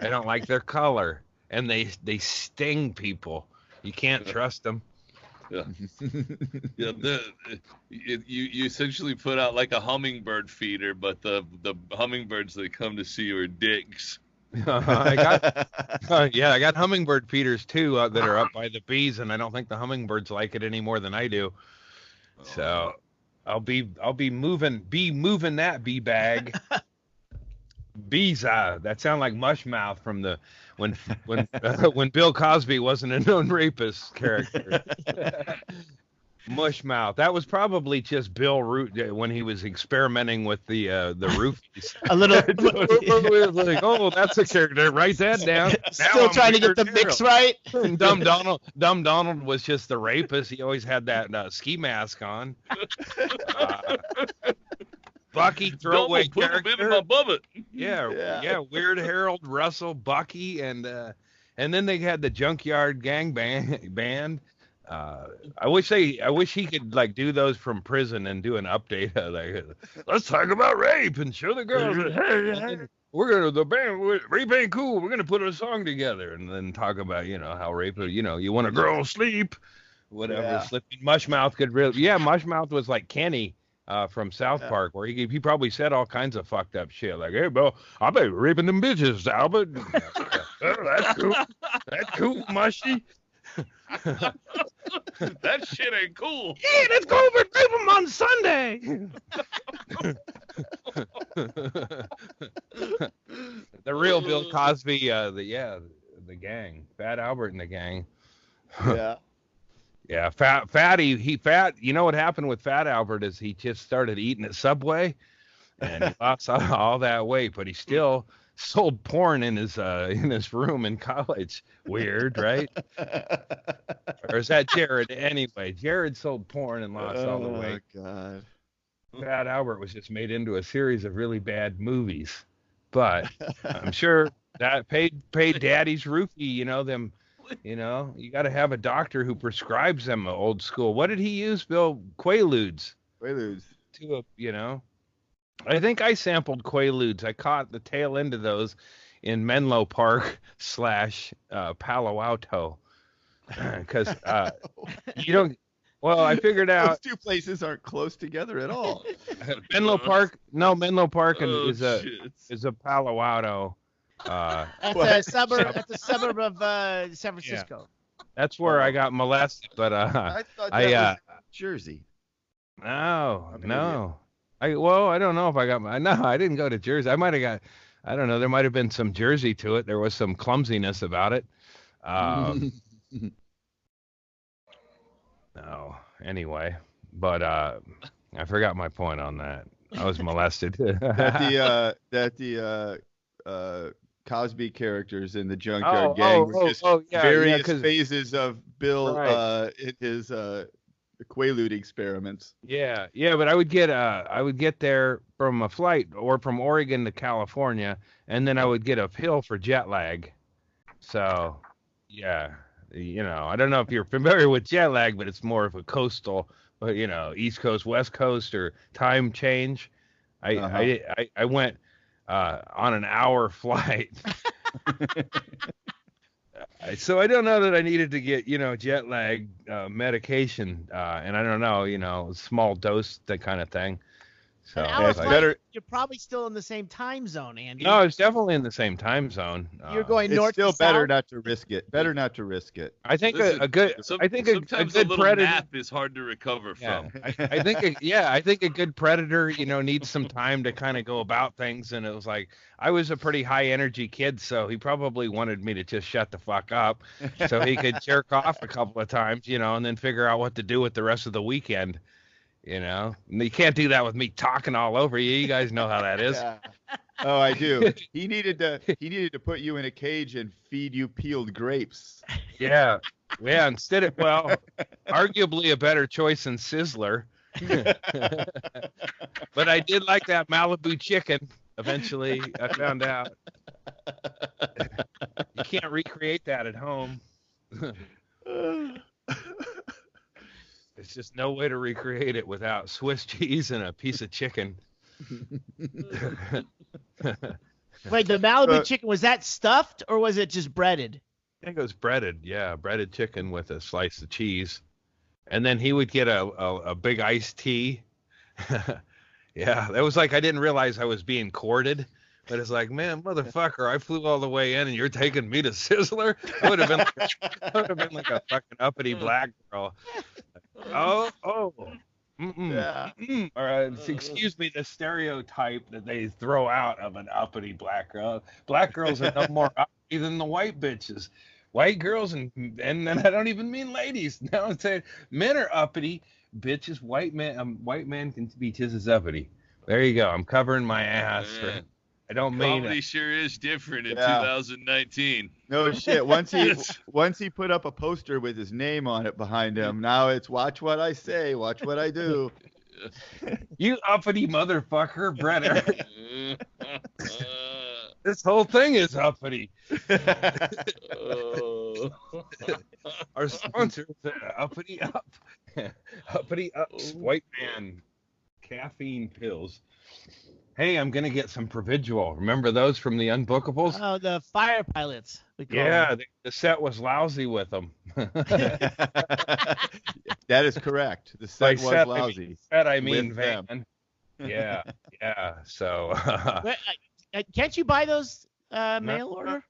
[SPEAKER 3] I don't like their color, and they sting people. You can't trust them.
[SPEAKER 2] Yeah. Yeah. You essentially put out like a hummingbird feeder, but the hummingbirds they come to see you are dicks.
[SPEAKER 3] I got hummingbird feeders too that are up by the bees, and I don't think the hummingbirds like it any more than I do. So I'll be moving that bee bag. Bees, that sound like Mushmouth from the when Bill Cosby wasn't a known rapist character. Mushmouth. That was probably just Bill Root when he was experimenting with the roofies.
[SPEAKER 4] A little.
[SPEAKER 3] Like, oh, that's a character. Write that down.
[SPEAKER 4] Still trying to get the mix right.
[SPEAKER 3] Dumb Donald was just the rapist. He always had that ski mask on. Bucky, throwaway character. Yeah. Weird Harold, Russell, Bucky, and then they had the Junkyard Gang band. I wish he could like do those from prison and do an update. Like, let's talk about rape and show the girls. The band rape ain't cool. We're gonna put a song together and then talk about how rape. You want a girl sleep, whatever.
[SPEAKER 1] Yeah.
[SPEAKER 3] Slipping Mushmouth could really. Yeah, Mushmouth was like Kenny. From South Park, where he probably said all kinds of fucked up shit, like, "Hey, Bill, I'll be raping them bitches, Albert." That's cool. That's cool, Mushy.
[SPEAKER 2] That shit ain't cool.
[SPEAKER 3] Yeah, let's go over and rape them on Sunday. The real Bill Cosby, the gang, Fat Albert and the gang.
[SPEAKER 1] Yeah.
[SPEAKER 3] Yeah, Fatty. You know what happened with Fat Albert is he just started eating at Subway, and he lost all that weight, but he still sold porn in his room in college. Weird, right? Or is that Jared? Anyway, Jared sold porn and lost all the weight.
[SPEAKER 1] Oh God.
[SPEAKER 3] Fat Albert was just made into a series of really bad movies, but I'm sure that paid Daddy's roofie. Them. You got to have a doctor who prescribes them old school. What did he use, Bill? Quaaludes. I think I sampled Quaaludes. I caught the tail end of those in Menlo Park / Palo Alto. Because you don't. Well, I figured out
[SPEAKER 1] those two places aren't close together at all.
[SPEAKER 3] Menlo Park is a Palo Alto.
[SPEAKER 4] At the suburb of San Francisco.
[SPEAKER 3] Yeah. That's where I got molested, but
[SPEAKER 1] I thought that was Jersey.
[SPEAKER 3] No. I don't know if I got I didn't go to Jersey. I might have got, I don't know, there might have been some Jersey to it. There was some clumsiness about it. No, anyway, but I forgot my point on that. I was molested.
[SPEAKER 1] that the Cosby characters in the Junkyard Gang were just various phases of Bill in his Quaalude experiments.
[SPEAKER 3] Yeah, but I would get there from a flight or from Oregon to California, and then I would get a pill for jet lag. So, yeah, I don't know if you're familiar with jet lag, but it's more of a coastal, East Coast, West Coast, or time change. I went on an hour flight. So I don't know that I needed to get, jet lag medication, and I don't know, small dose, that kind of thing. So
[SPEAKER 4] it's better. You're probably still in the same time zone, Andy.
[SPEAKER 3] No, it's definitely in the same time zone.
[SPEAKER 4] You're going north.
[SPEAKER 1] It's still
[SPEAKER 4] to
[SPEAKER 1] better
[SPEAKER 4] south?
[SPEAKER 1] not to risk it. Better not to risk it.
[SPEAKER 3] I think a good
[SPEAKER 2] predator nap is hard to recover from.
[SPEAKER 3] I think a good predator, needs some time to kind of go about things. And it was like, I was a pretty high energy kid, so he probably wanted me to just shut the fuck up so he could jerk off a couple of times, and then figure out what to do with the rest of the weekend. And you can't do that with me talking all over you. You guys know how that is.
[SPEAKER 1] Oh, I do. He needed to put you in a cage and feed you peeled grapes.
[SPEAKER 3] Yeah. Yeah, instead of, well, arguably a better choice than Sizzler. But I did like that Malibu chicken. Eventually, I found out. You can't recreate that at home. There's just no way to recreate it without Swiss cheese and a piece of chicken.
[SPEAKER 4] Wait, the Malibu chicken, was that stuffed or was it just breaded?
[SPEAKER 3] I think it was breaded. Yeah, breaded chicken with a slice of cheese. And then he would get a big iced tea. Yeah, that was like I didn't realize I was being courted. But it's like, man, motherfucker, I flew all the way in and you're taking me to Sizzler? I would have been like a fucking uppity black girl. Oh.
[SPEAKER 1] Yeah.
[SPEAKER 3] All right, excuse me, the stereotype that they throw out of an uppity black girl. Black girls are no more uppity than the white bitches. White girls, and then I don't even mean ladies. Now I'm saying men are uppity, bitches. White man can be just as uppity. There you go. I'm covering my ass. Right? I don't mean
[SPEAKER 2] comedy sure is different in 2019.
[SPEAKER 1] No shit. Once he put up a poster with his name on it behind him, now it's watch what I say, watch what I do.
[SPEAKER 3] You uppity motherfucker, Brett. This whole thing is uppity. Our sponsor is Uppity Up. Uppity Ups White Man caffeine pills. Hey, I'm going to get some Providual. Remember those from the Unbookables?
[SPEAKER 4] Oh, the fire pilots.
[SPEAKER 3] Yeah, the set was lousy with them.
[SPEAKER 1] That is correct. The set was lousy.
[SPEAKER 3] I mean van. Them. Yeah. So.
[SPEAKER 4] Can't you buy those mail order?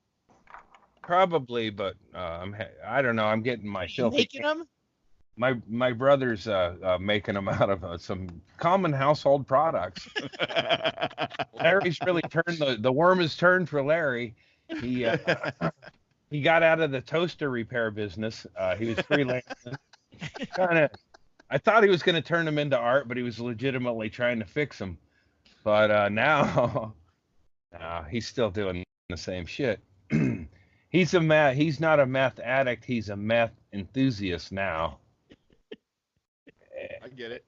[SPEAKER 3] Probably, but I don't know. I'm getting my filthy.
[SPEAKER 4] Making them?
[SPEAKER 3] My brother's making them out of some common household products. Larry's really turned the worm has turned for Larry. He got out of the toaster repair business. He was freelancing. I thought he was going to turn them into art, but he was legitimately trying to fix them. But now he's still doing the same shit. He's not a meth addict. He's a meth enthusiast now.
[SPEAKER 1] I get it.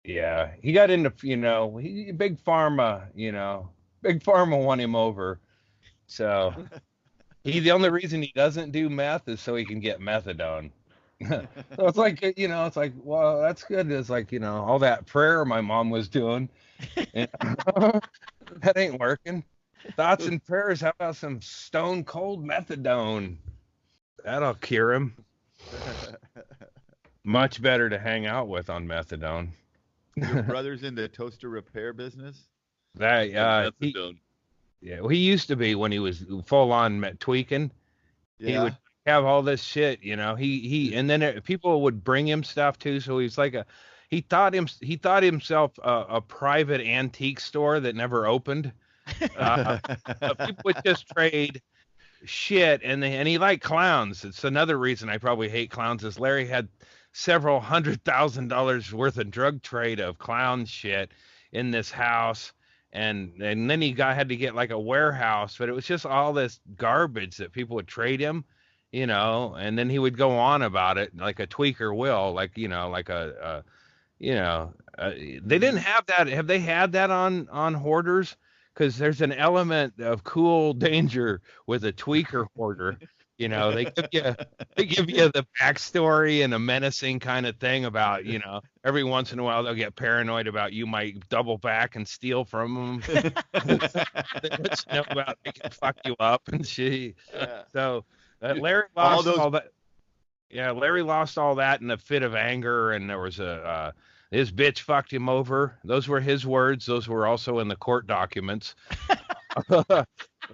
[SPEAKER 3] Yeah, he got into, big pharma, big pharma won him over. So the only reason he doesn't do meth is so he can get methadone. So it's like, well, that's good. It's like, all that prayer my mom was doing. That ain't working. Thoughts and prayers. How about some stone cold methadone? That'll cure him. Much better to hang out with on methadone.
[SPEAKER 1] Your brother's in the toaster repair business?
[SPEAKER 2] Methadone.
[SPEAKER 3] He used to be when he was full on tweaking. Yeah. He would have all this shit, and then people would bring him stuff too. So he's like he thought himself a private antique store that never opened. People would just trade shit, and he liked clowns. It's another reason I probably hate clowns is Larry had several $100,000 worth of drug trade of clown shit in this house, and then he had to get like a warehouse, but it was just all this garbage that people would trade him, and then he would go on about it like a tweaker will, like they didn't have that. Have they had that on Hoarders? Because there's an element of cool danger with a tweaker hoarder. They give you the backstory and a menacing kind of thing about, every once in a while they'll get paranoid about you might double back and steal from them. They let you know about they can fuck you up and shit. Yeah. So Larry lost all that. Yeah, Larry lost all that in a fit of anger, and there was his bitch fucked him over. Those were his words. Those were also in the court documents.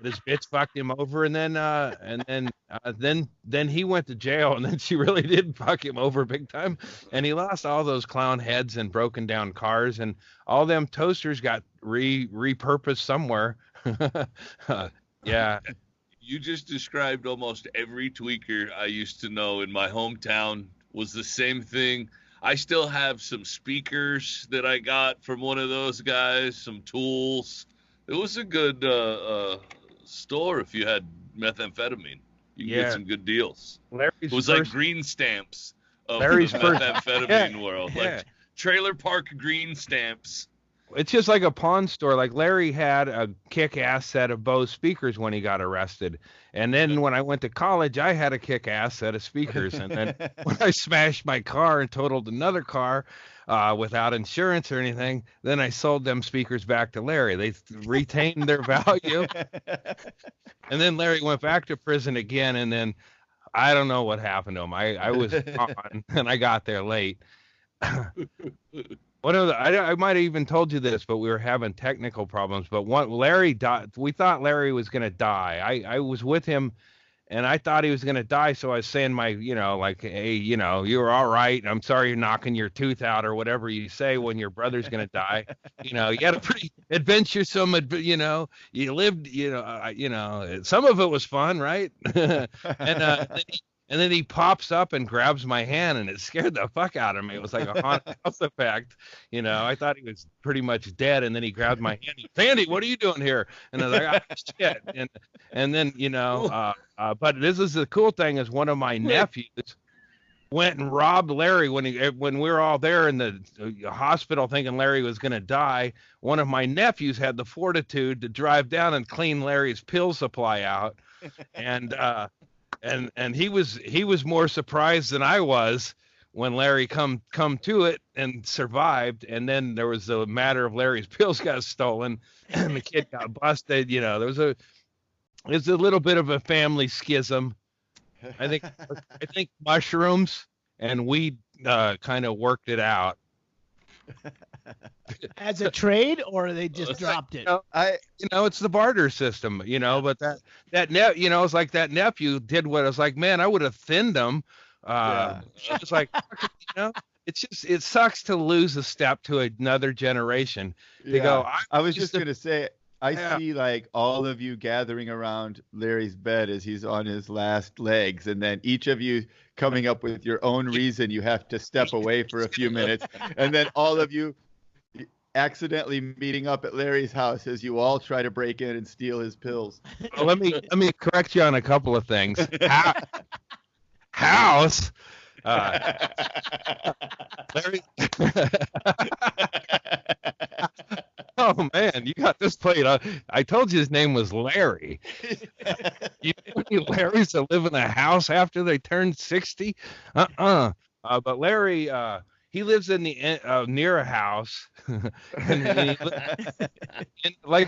[SPEAKER 3] This bitch fucked him over, and then he went to jail, and then she really did fuck him over big time, and he lost all those clown heads and broken down cars, and all them toasters got repurposed somewhere. Yeah.
[SPEAKER 2] You just described almost every tweaker I used to know in my hometown was the same thing. I still have some speakers that I got from one of those guys, some tools It was a good store if you had methamphetamine. You can get some good deals. It was like green stamps of the methamphetamine world. Like trailer park green stamps.
[SPEAKER 3] It's just like a pawn store. Like Larry had a kick-ass set of Bose speakers when he got arrested. And then when I went to college, I had a kick-ass set of speakers. And then when I smashed my car and totaled another car without insurance or anything, then I sold them speakers back to Larry. They retained their value. And then Larry went back to prison again. And then I don't know what happened to him. I was gone and I got there late. I might have even told you this, but we were having technical problems. But Larry died. We thought Larry was going to die. I was with him, and I thought he was going to die. So I was saying hey, you were all right. I'm sorry you're knocking your tooth out or whatever you say when your brother's going to die. You had a pretty adventuresome, you lived, some of it was fun, right? And then he pops up and grabs my hand, and it scared the fuck out of me. It was like a haunted house effect. I thought he was pretty much dead, and then he grabbed my hand. Sandy, what are you doing here? And I was like, oh, shit. And then, but this is the cool thing is one of my nephews went and robbed Larry when we were all there in the hospital thinking Larry was going to die. One of my nephews had the fortitude to drive down and clean Larry's pill supply out. And he was more surprised than I was when Larry come to it and survived. And then there was the matter of Larry's pills got stolen and the kid got busted. There's a little bit of a family schism. I think mushrooms and weed kind of worked it out.
[SPEAKER 4] As a trade, or they just dropped it?
[SPEAKER 3] It's the barter system, but it's like that nephew did what I was like, man, I would have thinned him. It's like, it sucks to lose a step to another generation.
[SPEAKER 1] I was just going to say, I see like all of you gathering around Larry's bed as he's on his last legs, and then each of you coming up with your own reason you have to step away for a few minutes, and then all of you accidentally meeting up at Larry's house as you all try to break in and steal his pills.
[SPEAKER 3] Well, let me correct you on a couple of things. House. Larry. Oh man, you got this played. I told you his name was Larry. You know Larrys that live in a house after they turn 60? But Larry, he lives in the near a house. and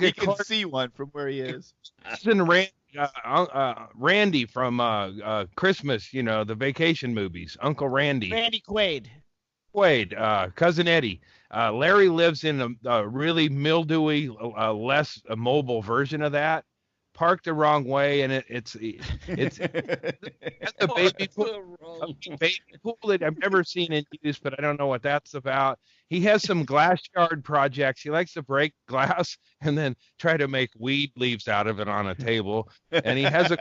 [SPEAKER 1] he can see one from where he is.
[SPEAKER 3] It's in Randy from Christmas, the vacation movies. Uncle Randy.
[SPEAKER 4] Randy Quaid.
[SPEAKER 3] Cousin Eddie. Larry lives in a really mildewy, less mobile version of that. Parked the wrong way, and it's a baby pool that I've never seen in use, but I don't know what that's about. He has some glass yard projects. He likes to break glass and then try to make weed leaves out of it on a table. And he has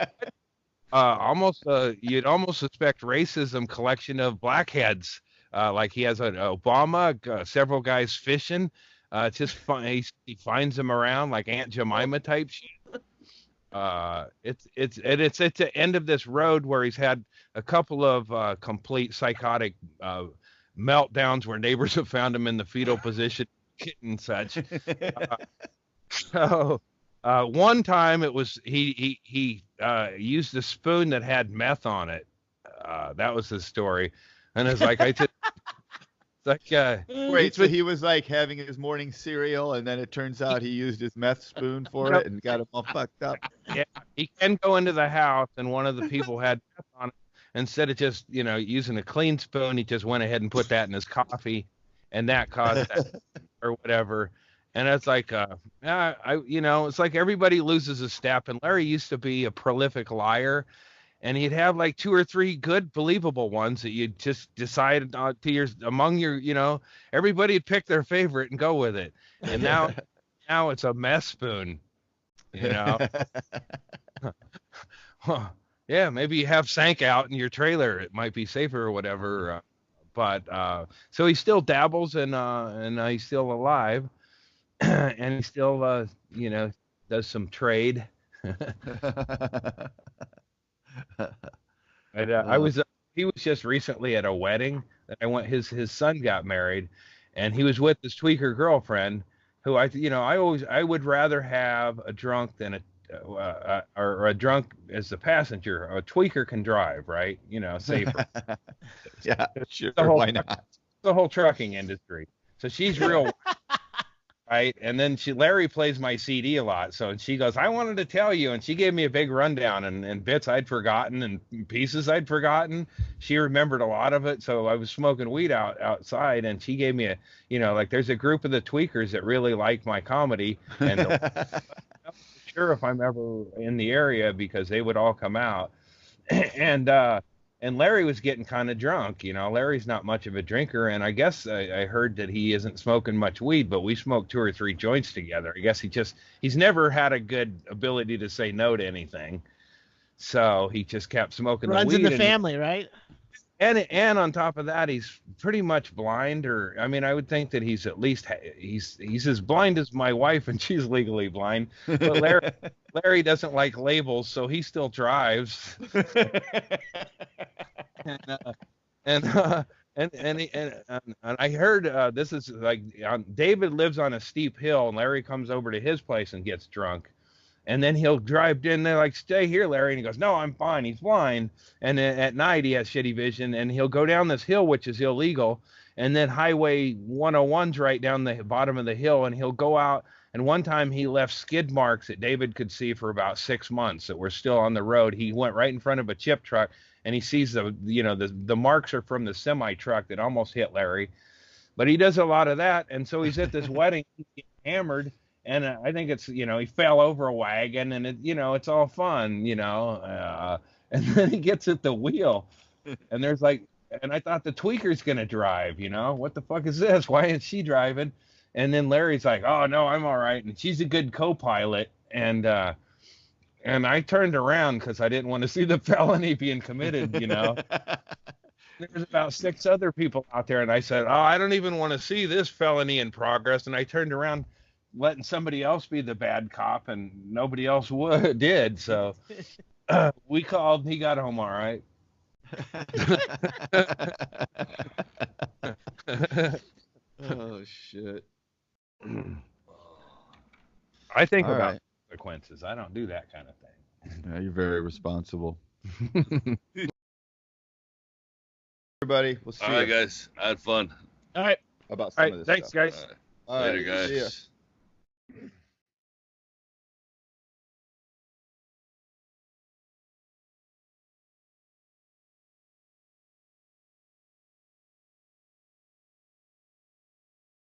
[SPEAKER 3] you'd almost suspect racism collection of blackheads. Like he has an Obama, several guys fishing. It's just fun. He finds them around like Aunt Jemima type shit. It's at the end of this road where he's had a couple of complete psychotic meltdowns where neighbors have found him in the fetal position and such. So one time it was he used a spoon that had meth on it. That was his story. And it's like,
[SPEAKER 1] wait, so he was like having his morning cereal, and then it turns out he used his meth spoon for it and got him all fucked up.
[SPEAKER 3] Yeah, he can go into the house, and one of the people had meth on it. Instead of just, using a clean spoon, he just went ahead and put that in his coffee, and that caused that or whatever. And it's like, it's like everybody loses a step. And Larry used to be a prolific liar. And he'd have like 2 or 3 good, believable ones that you just decide among your, everybody would pick their favorite and go with it. And now it's a mess spoon, Yeah, maybe you have Shank out in your trailer. It might be safer or whatever. But so he still dabbles and he's still alive. and he still, does some trade. And he was just recently at a wedding that I went. His son got married, and he was with his tweaker girlfriend, who I would rather have a drunk than or a drunk as the passenger. A tweaker can drive, right? Safer.
[SPEAKER 1] Yeah, sure. Why not?
[SPEAKER 3] The whole trucking industry. So she's real. Right, and then Larry plays my CD a lot, so she goes, I wanted to tell you, and she gave me a big rundown and bits I'd forgotten and pieces I'd forgotten. She remembered a lot of it, so I was smoking weed outside, and she gave me there's a group of the tweakers that really like my comedy, and I'm not sure if I'm ever in the area because they would all come out, and Larry was getting kind of drunk. Larry's not much of a drinker, and I guess I heard that he isn't smoking much weed, but we smoked 2 or 3 joints together. I guess he's never had a good ability to say no to anything, so he just kept smoking the weed.
[SPEAKER 4] Runs in the family, right?
[SPEAKER 3] And on top of that, he's pretty much blind, I would think that he's at least he's as blind as my wife, and she's legally blind. But Larry doesn't like labels, so he still drives. And I heard this is like David lives on a steep hill, and Larry comes over to his place and gets drunk. And then he'll drive in there like, stay here, Larry. And he goes, no, I'm fine. He's blind. And then at night he has shitty vision, and he'll go down this hill, which is illegal. And then Highway 101's right down the bottom of the hill, and he'll go out. And one time he left skid marks that David could see for about 6 months that were still on the road. He went right in front of a chip truck, and he sees the marks are from the semi truck that almost hit Larry. But he does a lot of that. And so he's at this wedding, he's getting hammered. And I think it's, he fell over a wagon, and it's all fun, and then he gets at the wheel, and and I thought the tweaker's going to drive, what the fuck is this? Why isn't she driving? And then Larry's like, oh no, I'm all right. And she's a good co-pilot. And I turned around because I didn't want to see the felony being committed, There's about 6 other people out there. And I said, oh, I don't even want to see this felony in progress. And I turned around, letting somebody else be the bad cop, and nobody else did. So we called, he got home all right.
[SPEAKER 1] Oh shit.
[SPEAKER 3] I think all about consequences. I don't do that kind of thing.
[SPEAKER 1] Yeah, you're very responsible. Everybody, we'll see you.
[SPEAKER 2] All right, guys. I had fun.
[SPEAKER 4] All right.
[SPEAKER 1] About some of this
[SPEAKER 3] thanks,
[SPEAKER 1] stuff.
[SPEAKER 3] guys.
[SPEAKER 1] All right.
[SPEAKER 2] Later, guys.
[SPEAKER 1] See ya.